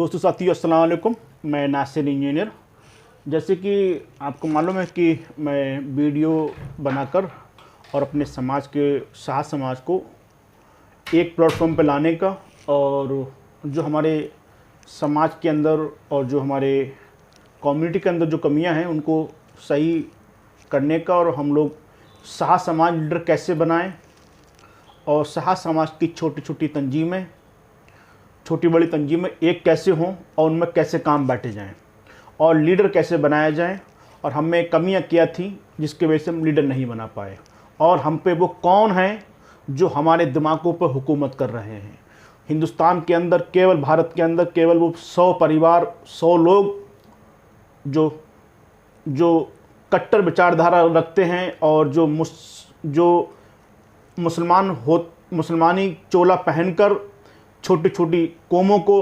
दोस्तों साथियों अस्सलाम वालेकुम। मैं नासिर इंजीनियर। जैसे कि आपको मालूम है कि मैं वीडियो बनाकर और अपने समाज के शाह समाज को एक प्लेटफॉर्म पर लाने का और जो हमारे समाज के अंदर और जो हमारे कम्युनिटी के अंदर जो कमियां हैं उनको सही करने का, और हम लोग शाह समाज लीडर कैसे बनाएं और शाह समाज की छोटी छोटी तंजीमें, छोटी बड़ी तंजीमें एक कैसे हों और उनमें कैसे काम बांटे जाएं और लीडर कैसे बनाया जाए। और हम में कमियां क्या थी जिसके वजह से हम लीडर नहीं बना पाए, और हम पे वो कौन हैं जो हमारे दिमागों पर हुकूमत कर रहे हैं। हिंदुस्तान के अंदर, केवल भारत के अंदर केवल वो 100 परिवार, 100 लोग जो कट्टर विचारधारा रखते हैं और जो मुसलमानी चोला पहनकर छोटी छोटी कौमों को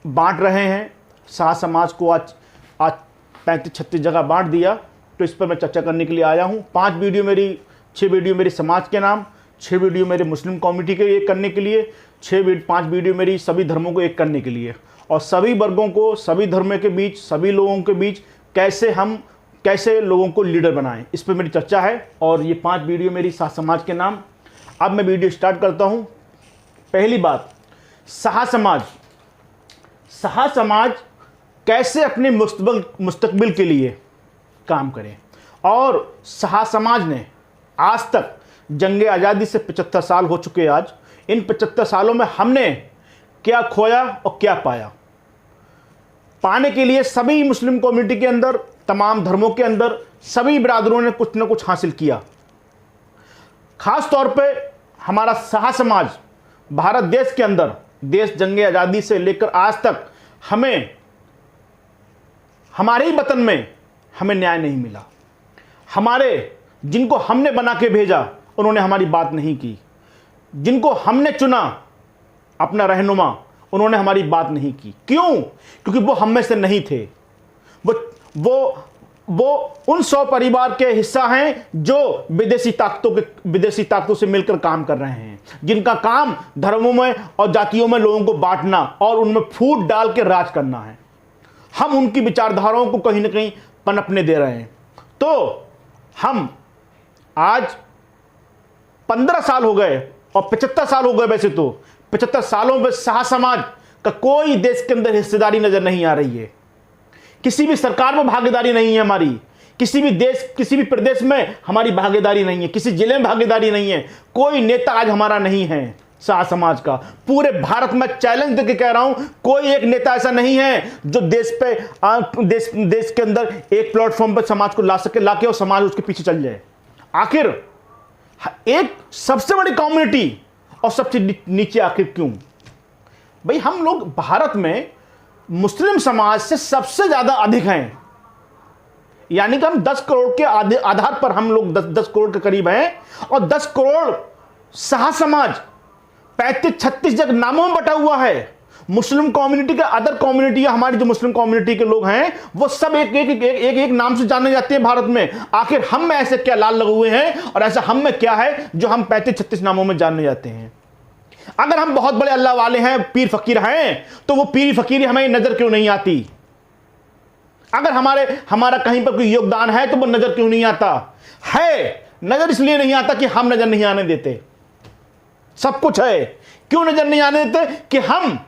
बांट रहे हैं। शाह समाज को आज 35-36 जगह बांट दिया। तो इस पर मैं चर्चा करने के लिए आया हूँ। 6 वीडियो मेरी समाज के नाम, 6 वीडियो मेरे मुस्लिम कम्युनिटी के एक करने के लिए, 5 वीडियो मेरी सभी धर्मों को एक करने के लिए, और सभी वर्गों को, सभी धर्मों के बीच, सभी लोगों के बीच कैसे लोगों को लीडर बनाएं, इस पर मेरी चर्चा है। और ये 5 वीडियो मेरी शाह समाज के नाम। अब मैं वीडियो स्टार्ट करता हूँ। पहली बात, शाह समाज कैसे अपने मुस्तकबिल के लिए काम करें। और शाह समाज ने आज तक, जंग आज़ादी से 75 साल हो चुके आज, इन 75 सालों में हमने क्या खोया और क्या पाया। पाने के लिए सभी मुस्लिम कम्युनिटी के अंदर, तमाम धर्मों के अंदर सभी बिरादरों ने कुछ न कुछ हासिल किया। खास तौर पे हमारा शाह समाज भारत देश के अंदर, देश जंग आज़ादी से लेकर आज तक हमारे ही वतन में हमें न्याय नहीं मिला। जिनको हमने बना के भेजा उन्होंने हमारी बात नहीं की। जिनको हमने चुना अपना रहनुमा, उन्होंने हमारी बात नहीं की। क्यों? क्योंकि वो हम में से नहीं थे। वो उन 100 परिवार के हिस्सा हैं जो विदेशी ताकतों से मिलकर काम कर रहे हैं, जिनका काम धर्मों में और जातियों में लोगों को बांटना और उनमें फूट डाल के राज करना है। हम उनकी विचारधाराओं को कहीं ना कहीं पनपने दे रहे हैं। तो हम आज 15 साल हो गए और 75 साल हो गए। वैसे तो 75 सालों में शाह समाज का कोई देश के अंदर हिस्सेदारी नजर नहीं आ रही है। किसी भी सरकार में भागीदारी नहीं है हमारी। किसी भी प्रदेश में हमारी भागीदारी नहीं है। किसी जिले में भागीदारी नहीं है। कोई नेता आज हमारा नहीं है शाह समाज का। पूरे भारत में चैलेंज देके कह रहा हूं, कोई एक नेता ऐसा नहीं है जो देश के अंदर एक प्लेटफॉर्म पर समाज को लाके और समाज उसके पीछे चल जाए। आखिर एक सबसे बड़ी कम्युनिटी और सबसे नीचे आखिर क्यों? भाई, हम लोग भारत में मुस्लिम समाज से सबसे ज्यादा अधिक हैं। यानी कि हम 10 करोड़ के आधार पर हम लोग 10 करोड़ के करीब हैं, और 10 करोड़ शाह समाज 35-36 जगह नामों में बटा हुआ है। मुस्लिम कम्युनिटी के अदर कम्युनिटी, हमारी जो मुस्लिम कम्युनिटी के लोग हैं वो सब एक नाम से जाने जाते हैं भारत में। आखिर हम में ऐसे क्या लाल लगे हुए हैं और ऐसा हम में क्या है जो हम 35-36 नामों में जाने जाते हैं? अगर हम बहुत बड़े अल्लाह वाले हैं, पीर फकीर हैं, तो वो पीर फकीरी हमें नजर क्यों नहीं आती? अगर हमारा कहीं पर कोई योगदान है तो वो नजर क्यों नहीं आता है? नजर इसलिए नहीं आता कि हम नजर नहीं आने देते। सब कुछ है। क्यों नजर नहीं आने देते? कि हम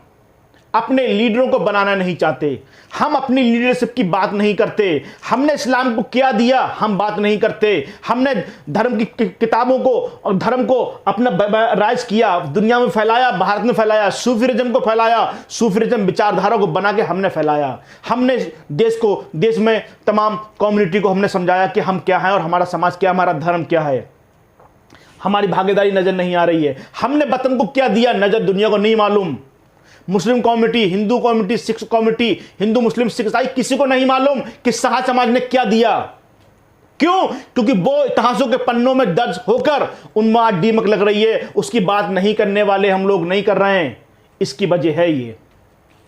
अपने लीडरों को बनाना नहीं चाहते। हम अपनी लीडरशिप की बात नहीं करते। हमने इस्लाम को क्या दिया, हम बात नहीं करते। हमने धर्म की किताबों को और धर्म को अपना राइज किया, दुनिया में फैलाया, भारत में फैलाया, सूफीरिज्म को फैलाया, सूफीरिज्म विचारधारा को बना के हमने फैलाया। हमने देश में तमाम कम्युनिटी को हमने समझाया कि हम क्या है और हमारा समाज क्या, हमारा धर्म क्या है। हमारी भागीदारी नजर नहीं आ रही है। हमने वतन को क्या दिया, नजर दुनिया को नहीं मालूम। Muslim community, Hindu community, Sikh community, Hindu Muslim Sikh ईसाई, किसी को नहीं मालूम कि शाह समाज ने क्या दिया। क्यों? क्योंकि वो इतिहासों के पन्नों में दर्ज होकर उनमें आज दीमक लग रही है। उसकी बात नहीं करने वाले हम लोग नहीं कर रहे हैं। इसकी वजह है ये,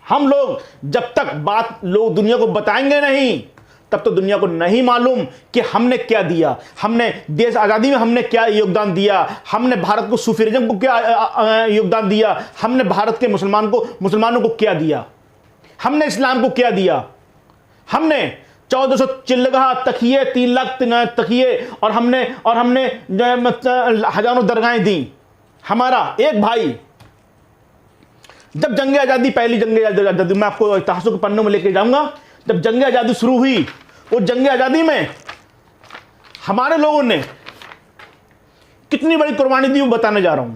हम लोग जब तक बात लोग दुनिया को बताएंगे नहीं, तब तो दुनिया को नहीं मालूम कि हमने क्या दिया, हमने देश आज़ादी में हमने क्या योगदान दिया, हमने भारत को सूफीरिज्म को क्या योगदान दिया, हमने भारत के मुसलमानों को क्या दिया। हमने इस्लाम को क्या दिया? हमने 1400 चिल्लगा तकिए, 3 लाख तकिए, और हमने हजारों दरगाहें दी। हमारा एक भाई, जब जंग आज़ादी, पहली जंग आज़ादी, मैं आपको इतिहासों के पन्नों में लेके जाऊंगा, जब जंग आज़ादी शुरू हुई, वो जंग आज़ादी में हमारे लोगों ने कितनी बड़ी कुर्बानी दी, वो बताने जा रहा हूं।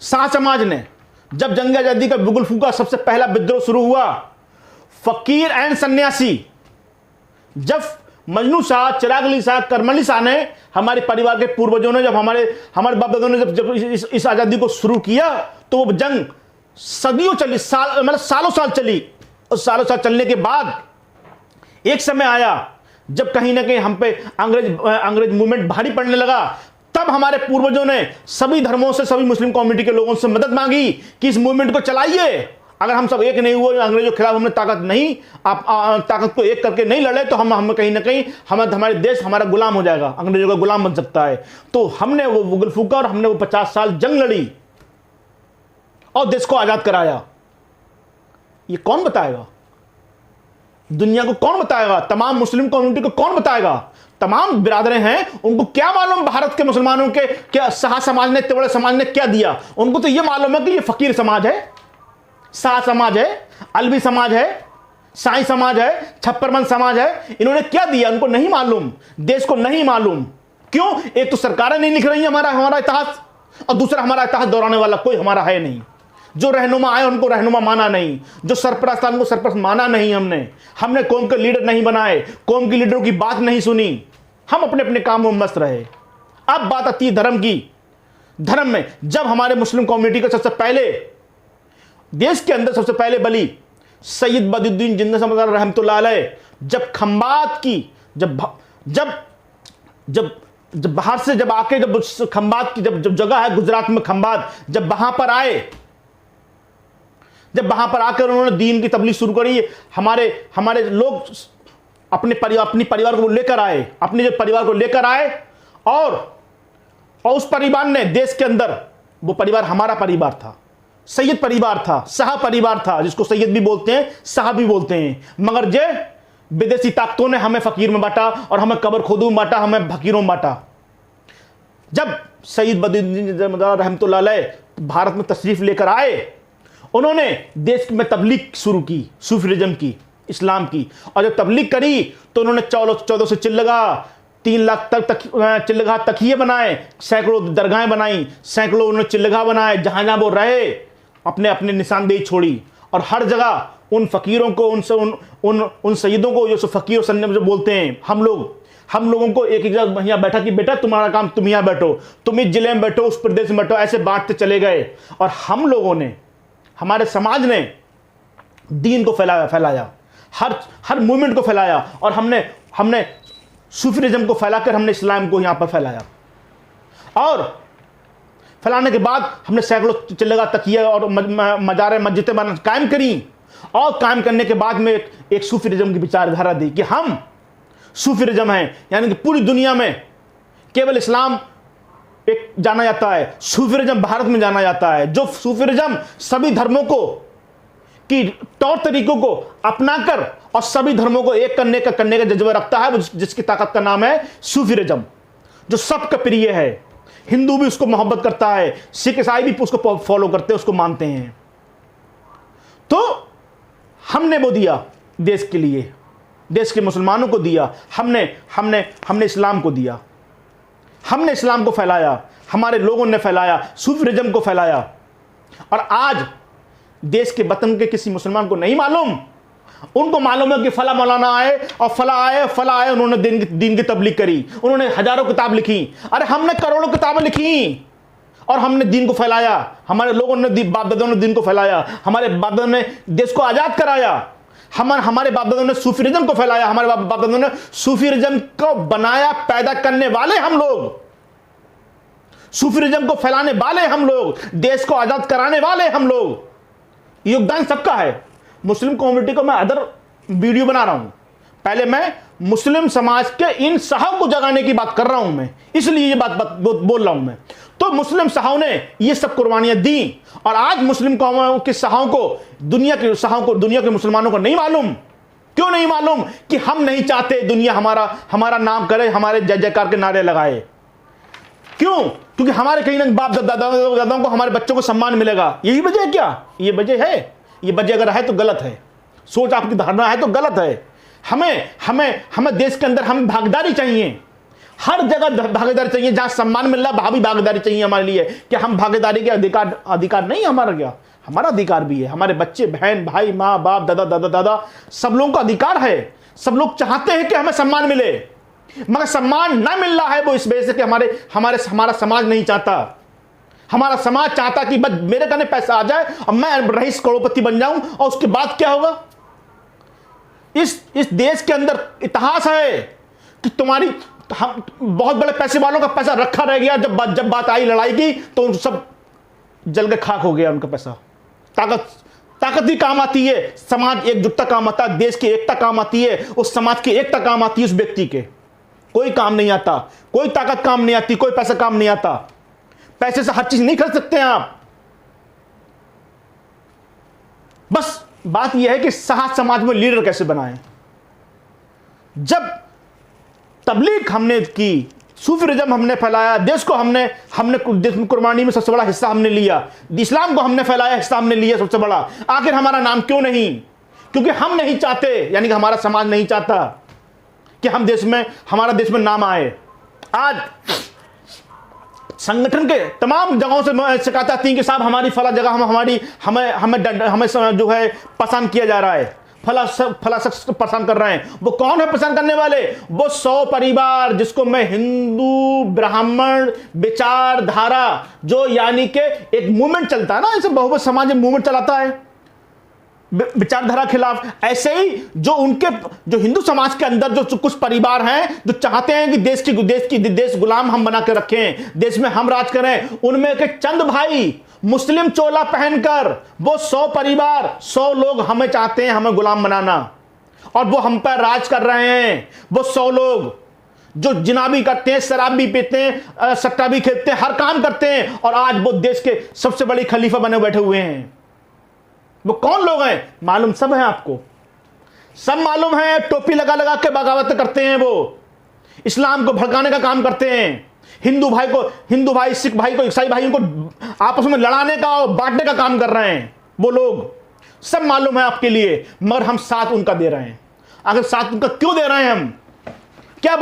शाह समाज ने, जब जंग आज़ादी का बुगुल फूका, सबसे पहला विद्रोह शुरू हुआ, फकीर एंड सन्यासी, जब मजनू शाह, चिराग अली शाह, करमली शाह ने, हमारे परिवार के पूर्वजों ने, जब हमारे बाप दादों ने जब इस आज़ादी को शुरू किया, तो वो जंग सदियों चली, सालों साल चली। और सालों साल चलने के बाद एक समय आया जब कहीं ना कहीं हम पे अंग्रेज मूवमेंट भारी पड़ने लगा। तब हमारे पूर्वजों ने सभी धर्मों से, सभी मुस्लिम कम्युनिटी के लोगों से मदद मांगी कि इस मूवमेंट को चलाइए। अगर हम सब एक नहीं हुए, अंग्रेजों के खिलाफ हमने ताकत को एक करके नहीं लड़े, तो हम कहीं ना कहीं हमारे देश हमारा गुलाम हो जाएगा, अंग्रेजों का गुलाम बन सकता है। तो हमने वो बुगुल फूका और हमने वो 50 साल जंग लड़ी और देश को आजाद कराया। ये कौन बताएगा? दुनिया को कौन बताएगा? तमाम मुस्लिम कम्युनिटी को कौन बताएगा? तमाम बिरादरें हैं, उनको क्या मालूम भारत के मुसलमानों के क्या शाह समाज ने, इतने बड़े समाज ने क्या दिया? उनको तो यह मालूम है कि ये फकीर समाज है, शाह समाज है, अलवी समाज है, साई समाज है, छप्परमंद समाज है। इन्होंने क्या दिया उनको नहीं मालूम, देश को नहीं मालूम। क्यों? एक तो सरकारें नहीं लिख रही हमारा इतिहास, और दूसरा हमारा इतिहास दोहराने वाला कोई हमारा है नहीं। जो रहनुमा आए उनको रहनुमा माना नहीं, जो सरपरस्त उनको सरपरस्त माना नहीं। हमने कौम के लीडर नहीं बनाए, कौम के लीडरों की बात नहीं सुनी, हम अपने अपने कामों में मस्त रहे। अब बात आती है धर्म की। धर्म में जब हमारे मुस्लिम कम्युनिटी का सबसे पहले, देश के अंदर सबसे पहले बली सैयद बदरुद्दीन जिन्ना साहब रहमतुल्लाह अलैह, जब खंबात की, जब बाहर से जब आके, जब खंबात की जब जगह है गुजरात में खंबात, जब वहां पर आए, जब वहां पर आकर उन्होंने दीन की तबलीग शुरू करी, हमारे लोग अपने परिवार को लेकर आए, अपने जो परिवार को लेकर आए, और उस परिवार ने देश के अंदर, वो परिवार हमारा परिवार था, सैयद परिवार था, शाह परिवार था, जिसको सैयद भी बोलते हैं, शाह भी बोलते हैं। मगर जे विदेशी ताकतों ने हमें फकीर में बांटा, और हमें कबर खुदू में बांटा, हमें फकीरों में बांटा। जब सैयद बदरुद्दीन रहमतुल्लाह अलैह भारत में तशरीफ लेकर आए, उन्होंने देश में तबलीग शुरू की, सूफीज़म की, इस्लाम की। और जब तबलीग करी तो उन्होंने 1400 चिल्लगा, 3 लाख तक चिल्लगा तकिए बनाए, सैकड़ों दरगाहें बनाई, सैकड़ों उन्होंने चिल्लगा बनाए। जहां जहां वो रहे अपने अपने निशानदेही छोड़ी, और हर जगह उन फकीरों को, उन सैयदों को, जो फकीर और सन्ने जो बोलते हैं, हम लोगों को एक जगह यहाँ बैठा कि बेटा तुम्हारा काम, तुम यहाँ बैठो, तुम इस जिले में बैठो, उस प्रदेश में बैठो, ऐसे बांटते चले गए। और हम लोगों ने, हमारे समाज ने दीन को फैलाया, हर मूवमेंट को फैलाया, और हमने सूफीज़म को फैलाकर हमने इस्लाम को यहां पर फैलाया। और फैलाने के बाद हमने सैकड़ों चिल्लगा तकिया और मजारे मस्जिदें कायम करी, और कायम करने के बाद में एक सूफीज़म की विचारधारा दी कि हम सूफीज़म हैं, यानी कि पूरी दुनिया में केवल इस्लाम एक जाना जाता है, सूफीज़म भारत में जाना जाता है। जो सूफीज़म सभी धर्मों को की तौर तरीकों को अपनाकर और सभी धर्मों को एक करने का जज्बा रखता है, जिसकी ताकत का नाम है सूफीज़म, जो सबका प्रिय है। हिंदू भी उसको मोहब्बत करता है, सिख ईसाई भी उसको फॉलो करते हैं, उसको मानते हैं। तो हमने वो दिया देश के लिए, देश के मुसलमानों को दिया, हमने इस्लाम को दिया, हमने इस्लाम को फैलाया, हमारे लोगों ने फैलाया, सूफीज़म को फैलाया। और आज देश के वतन के किसी मुसलमान को नहीं मालूम, उनको मालूम है कि फला मौलाना आए और फला आए, उन्होंने दीन की तबलीग करी, उन्होंने हजारों किताब लिखी। अरे हमने करोड़ों किताबें लिखी और हमने दीन को फैलाया, हमारे लोगों ने, बाप दादों ने दीन को फैलाया, हमारे बाप दादों ने देश को आजाद कराया, हमारे बाप दादों ने सूफीज़म को फैलाया, हमारे बाप दादों ने सूफीज़म को बनाया, पैदा करने वाले हम लोग, सूफीज़म को फैलाने वाले हम लोग, देश को आजाद कराने वाले हम लोग। योगदान सबका है। मुस्लिम कम्युनिटी को मैं अदर वीडियो बना रहा हूं, पहले मैं मुस्लिम समाज के इन शाहों को जगाने की बात कर रहा हूं मैं, इसलिए ये बात बोल रहा हूं मैं। तो मुस्लिम शाहों ने ये सब कुर्बानियां दी, और आज मुस्लिम कौमों के शाहों को, दुनिया के मुसलमानों को नहीं मालूम। क्यों नहीं मालूम? कि हम नहीं चाहते दुनिया हमारा नाम करे, हमारे जय जयकार के नारे लगाए। क्यों? क्योंकि हमारे कहीं ना बाप दादाओं को, हमारे बच्चों को सम्मान मिलेगा। यही वजह है क्या? ये वजह है? ये वजह अगर है तो गलत है, सोच आपकी धारणा है तो गलत है। हमें देश के अंदर हमें भागीदारी चाहिए, हर जगह भागीदारी चाहिए। जहां सम्मान मिल रहा है भागीदारी चाहिए हमारे लिए। क्या हम भागीदारी के अधिकार नहीं हमारा? क्या हमारा अधिकार भी है? हमारे बच्चे, बहन, भाई, माँ बाप, दादा सब लोगों का अधिकार है। सब लोग चाहते हैं कि हमें सम्मान मिले, मगर सम्मान ना मिल रहा है वो इस वजह से कि हमारा समाज नहीं चाहता। हमारा समाज चाहता कि बस मेरे कने पैसा आ जाए और मैं रईस करोड़पति बन जाऊं, और उसके बाद क्या होगा? इस देश के अंदर इतिहास है कि हम बहुत बड़े पैसे वालों का पैसा रखा रह गया। जब बात आई लड़ाई की तो सब जल के खाक हो गया उनका पैसा। ताकत ही काम आती है, समाज एकजुटता काम आता है, देश की एकता काम आती है, उस समाज की एकता काम आती है, उस व्यक्ति के कोई काम नहीं आता, कोई ताकत काम नहीं आती, कोई पैसा काम नहीं आता। पैसे से हर चीज नहीं खरीद सकते हैं आप। बस बात यह है कि समाज में लीडर कैसे बनाएं। जब तबलीग हमने की, सूफीरिज्म हमने फैलाया, देश को हमने कुर्बानी में सबसे बड़ा हिस्सा हमने लिया, इस्लाम को हमने फैलाया, हिस्सा हमने लिया सबसे बड़ा। आखिर हमारा नाम क्यों नहीं? क्योंकि हम नहीं चाहते, यानी कि हमारा समाज नहीं चाहता कि हमारा देश में नाम आए। आज संगठन के तमाम जगहों से शिकायत आती है कि साहब हमारी फला जगह हमें जो है पसंद किया जा रहा है, फला शख्स पसंद कर रहे हैं। वो कौन है पसंद करने वाले? वो 100 परिवार जिसको मैं हिंदू ब्राह्मण विचारधारा, जो यानी कि एक मूवमेंट चलता है ना, ऐसे बहुमत समाज मूवमेंट चलाता है विचारधारा खिलाफ, ऐसे ही जो हिंदू समाज के अंदर जो कुछ परिवार हैं जो चाहते हैं कि देश गुलाम हम बना के रखें, देश में हम राज करें, उनमें के चंद भाई मुस्लिम चोला पहनकर वो 100 परिवार 100 लोग हमें चाहते हैं हमें गुलाम बनाना, और वो हम पर राज कर रहे हैं। वो 100 लोग जो जिना भी करते हैं, शराब भी पीते हैं, सट्टा भी खेलते हैं, हर काम करते हैं, और आज वो देश के सबसे बड़ी खलीफा बने बैठे हुए हैं। वो कौन लोग हैं? मालूम सब है आपको, सब मालूम है। टोपी लगा लगा के बगावत करते हैं, वो इस्लाम को भड़काने का काम करते हैं। हिंदू भाई सिख भाई को, ईसाई भाइयों को आपस में लड़ाने का और बांटने का काम कर रहे हैं वो लोग। सब मालूम है आपके लिए, मगर हम साथ उनका दे रहे हैं। अगर साथ उनका क्यों दे रहे हैं हम? क्या